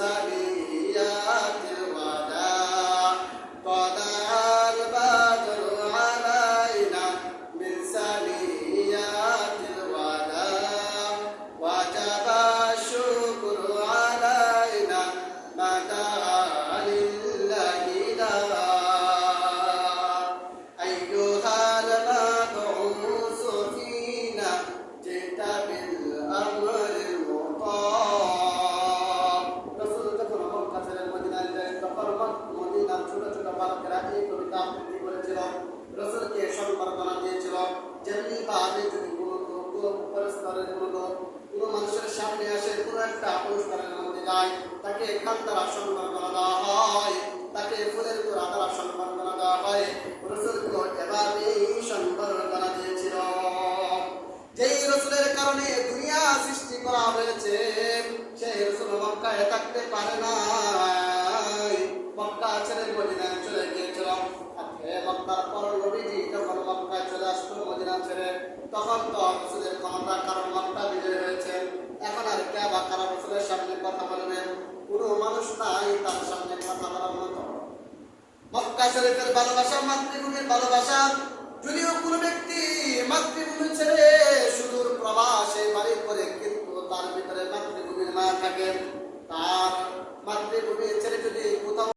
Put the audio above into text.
سنيات الوداع طلع البدر علينا من سنيات الوداع وجب الشكر علينا مدى لله داع أيها المبعوث فينا جئت بالأمر المطاع رسول যখন মক্কা ছেড়ে মদিনায় যায় তখন মদিনার ছোট ছোট বালকেরা এই কবিতা আবৃত্তি করেছিল, রসুলকে সম্বর্ধনা দিয়েছিল। যেমনি ভাবে যদি কোনো পরস্পরের কোনো মানুষের সামনে আসে, কোনো একটা অনুষ্ঠানের মধ্যে যায়, তাকে খান দ্বারা সম্বর্ধনা দেওয়া হয়, তাকে ফুলের তোড়া দ্বারা সম্বর্ধনা দেওয়া হয়। রসুলকে এভাবেই সম্বর্ধনা দিয়েছিল। যেই রসুলের কারণে দুনিয়া সৃষ্টি করা হয়েছে, সেই রসুল মক্কায় থাকতে পারে না, মক্কা ছেড়ে মদিনায় চলে গিয়েছিল। মক্কার পর নবীজি যখন মক্কায় চলে আসতো মদিনা ছেড়ে, তখন তো রসুলের ক্ষমতা, কারণ মক্কা বিজয় হয়েছে। এখন আর কে বা কারা রসুলের সামনে কথা বলবেন? কোনো মানুষ নাই তার সামনে কথা বলার মতো। মক্কা শরীফের ভালোবাসা, মাতৃভূমির ভালোবাসা, যদিও কোনো ব্যক্তি মাতৃভূমি ছেড়ে সুদূর প্রবাসে বাড়ি করে, কিন্তু তার ভিতরে মাতৃভূমির মায়া থাকে। তার মাতৃভূমি ছেড়ে যদি কোথাও